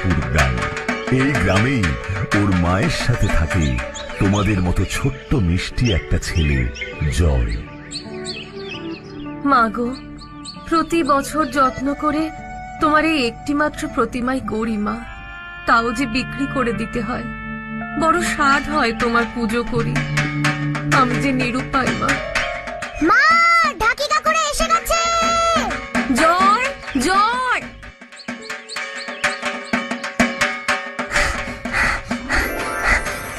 জয়পুর গ্রাম। এই গ্রামেই ওর মায়ের সাথে থাকে তোমাদের মতো ছোট্ট মিষ্টি একটা ছেলে জয়। মাগো, প্রতি বছর যত্ন করে তোমার এই একটি মাত্র প্রতিমাই গড়ি মা, তাও যে বিক্রি করে দিতে হয়। বড় স্বাদ হয় তোমার পুজো করি, আমি যে নিরুপায় মা। মা, ঢাকি কাকুরা এসে গেছে। জয় জয়,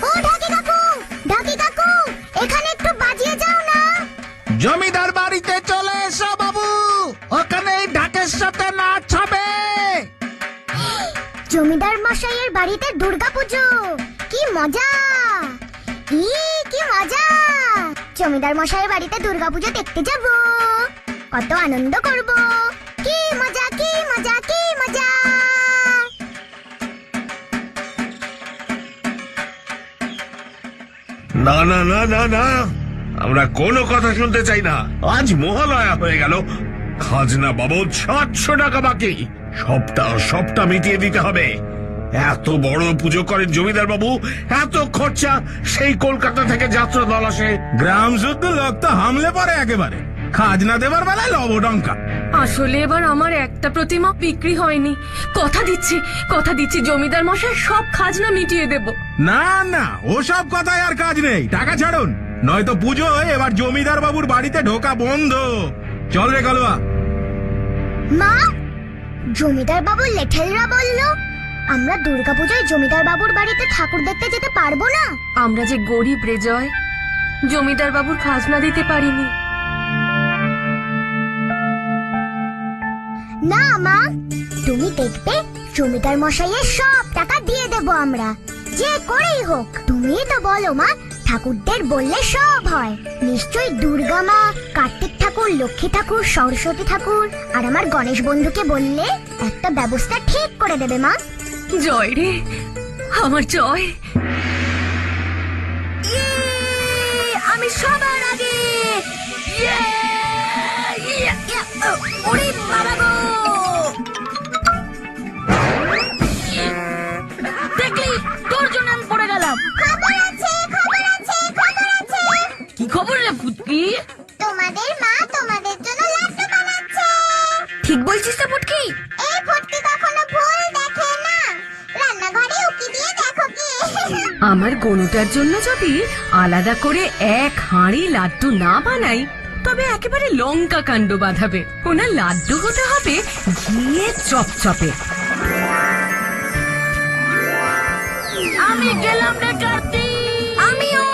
ও ঢাকি কাকু, ঢাকি কাকু, এখানে একটু বাজিয়ে যাও না। জমিদার বাড়িতে চলে এসো বাবু, ওখানে ঢাকের সাথে নাচ হবে। জমিদার মশাইয়ের বাড়িতে দুর্গাপুজো, কি মজা! কি মজা! জমিদার মশাইয়ের বাড়িতে দুর্গাপুজো দেখতে যাব, কত আনন্দ করব। কি মজা, কি মজা, কি মজা! না না না না না, আমরা কোনো কথা শুনতে চাই না। আজ মহালয়া হয়ে গেল, খাজনা বাবদ 700 টাকা বাকি, সবটা মিটিয়ে দিতে হবে। এত বড় পুজো করেন জমিদার বাবু, এত খরচা, সেই কলকাতা থেকে যাত্রা দল আসে। গ্রাম শুদ্ধ লোক তো হামলে পড়ে একেবারে, খাজনা দেবার বেলায় লবডঙ্কা। আসলে এবার আমার একটা প্রতিমা বিক্রি হয়নি। কথা দিচ্ছি জমিদার মশাই সব খাজনা মিটিয়ে দেব। না না, ওসব কথায় আর কাজ নেই, টাকা ছাড়ুন, নয়তো পুজো এবার জমিদার বাবুর বাড়িতে ঢোকা বন্ধ। চল রে কালুয়া। মা, জমিদার বাবু লেঠেলরা বলল আমরা দুর্গাপূজায় জমিদার বাবুর বাড়িতে ঠাকুর দেখতে যেতে পারবো না। আমরা যে গরিব রে জয়, জমিদার বাবুর খাজনা দিতে পারিনি। না মা, তুমি দেখবে জমিদার মশাইয়ের সব টাকা দিয়ে দেব আমরা, যে করেই হোক। তুমিই তো বলো মা, ঠাকুরদের বললে সব হয়। নিশ্চয়ই দুর্গা মা, কার্তিক ঠাকুর, লক্ষ্মী ঠাকুর, সরস্বতী ঠাকুর আর আমার গণেশ বন্ধুকে বললে একটা ব্যবস্থা ঠিক করে দেবে মা। জয় রে আমার জয়, আমি সবার আগে। ওরে বাবা গো! দেখলি, তোর জন্য আমি পড়ে গেলাম। খবর আছে, খবর আছে, খবর আছে। কি খবর রে ফুটকি? তোমাদের মা তোমাদের জন্য লাড্ডু বানাচ্ছে। ঠিক বলছিস তো ফুটকি? এই ফুটকি কখনো ভুল দেখে না, রান্নাঘরে উকি দিয়ে দেখো কি। আমার গনুটার জন্য যদি আলাদা করে এক হাঁড়ি লাড্ডু না বানাই, তবে একেবারে লঙ্কা কাণ্ড বাঁধাবে। ওনার লাড্ডু হতে হবে ঘিয়ে চপচপে। আমি গেলাম রে কার্তিক। আমিও।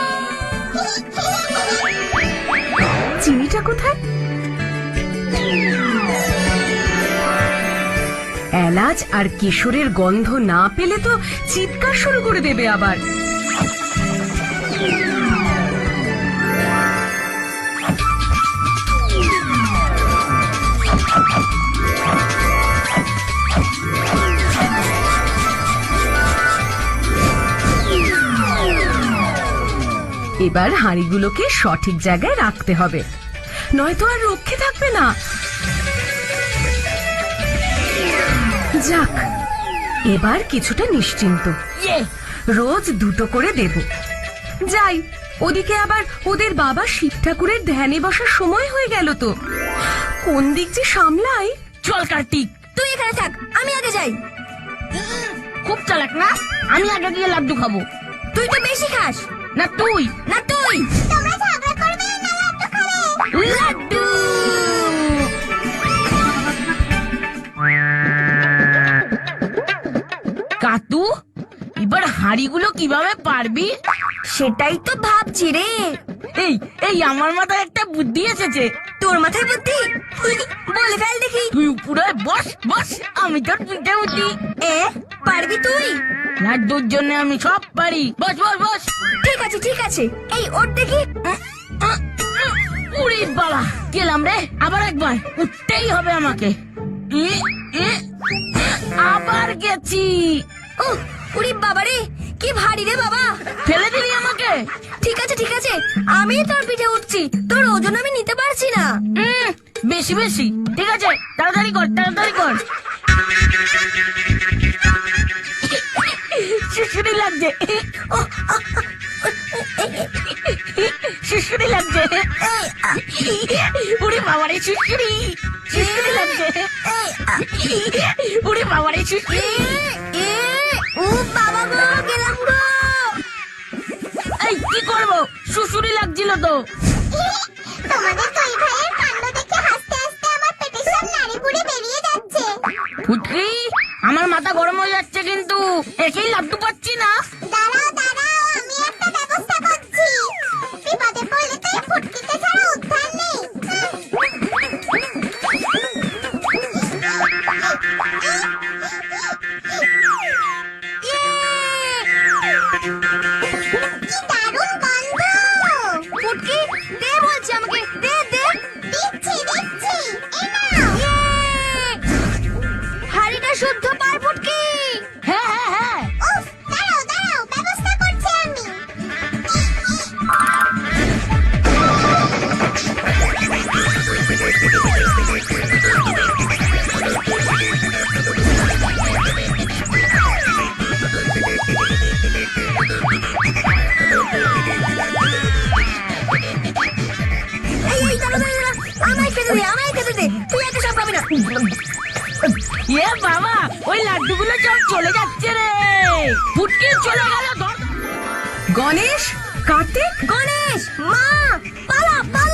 চিনিটা কোথায়? এলাচ আর কিশোরের গন্ধ না পেলে তো চিৎকার শুরু করে দেবে আবার। এবার হাঁড়িগুলোকে সঠিক জায়গায় রাখতে হবে, নয়তো আর রক্ষে থাকবে না। যাক, এবার কিছুটা নিশ্চিন্ত। রোজ দুটো করে দেব। যাই, ওদিকে আবার ওদের বাবা শিব ঠাকুরের ধ্যানে বসার সময় হয়ে গেল তো। কোন দিক যে সামলাই। চল কার্তিক, তুই এখানে থাক, আমি আগে যাই। খুব চালাক না, আমি আগে গিয়ে লাড্ডু খাবো। তুই তো বেশি খাস। না তুই, না তুই। তোমরা ঝগড়া করবে না, লাড্ডু খাবে। লাড্ডু। কাতু, এবার হাঁড়িগুলো কিভাবে পারবি? সেটাই তো ভাবছি রে। এই আমার মাথায় একটা বুদ্ধি এসেছে। তোর মাথায় বুদ্ধি? বলে ফেল দেখি। তুই উপরে বস বস, আমি তোর পিঠে উঠি। পারবি তুই? লাড্ডুর জন্য আমি সব পারি। বস বস বস। ঠিক আছে ঠিক আছে, এই ওর দেখি। উড়ি বাবা, গেলাম রে। আবার একবার উঠতেই হবে আমাকে। আবার গেছি। উড়ি বাবা রে, কি ভারী রে বাবা। ফেলে দিলি আমাকে। ঠিক আছে ঠিক আছে, আমি তোর পিঠে উঠছি, তোর ওজন আমি নিতে পারছি না। বেশি বেশি, ঠিক আছে, তাড়াতাড়ি কর তাড়াতাড়ি কর। শুশুরি লাগছে, শুশুরি লাগছে। ওরে বাবারে শুশুরি, শুশুরি লাগছে। ওরে বাবারে শুশুরি। ও বাবা গো, গেলাম গো। এই কি করবো, শুশুরি লাগছিল তো। তোমাদের দুই ভাইয়ের কাণ্ড দেখে হাসতে হাসতে আমার পেটের সব নাড়ি ভুড়ি বেরিয়ে যাচ্ছে। ফুটকি, আমার মাথা গরম হয়ে যাচ্ছে কিন্তু, একেই লাড্ডু পাচ্ছি না। দাঁড়াও দাঁড়াও, আমি একটা ব্যবস্থা করছি। বিপদে পড়লে তো এই ফুটকিতে ছাড়া উদ্ধার নেই। কি দারুণ গন্ধ! ফুটকি, দে বলছি আমাকে, দে দে। দিচ্ছি দিচ্ছি, এই নাও। হাড়িটা শুদ্ধ পার ফুটকি। হ্যাঁ হ্যাঁ হ্যাঁ, উফ, দাঁড়াও দাঁড়াও, ব্যবস্থা করছি আমি। এই দাঁড়া দাঁড়া দাঁড়া, আমায় খেতে দে, আমায় খেতে দে, তুই এত সব পাবি না। এ বাবা, ওই লাড্ডুগুলো সব চলে যাচ্ছে রে। ফুটকি চলে গেল। গণেশ, কার্তিক, গণেশ, মা, পালা পালা।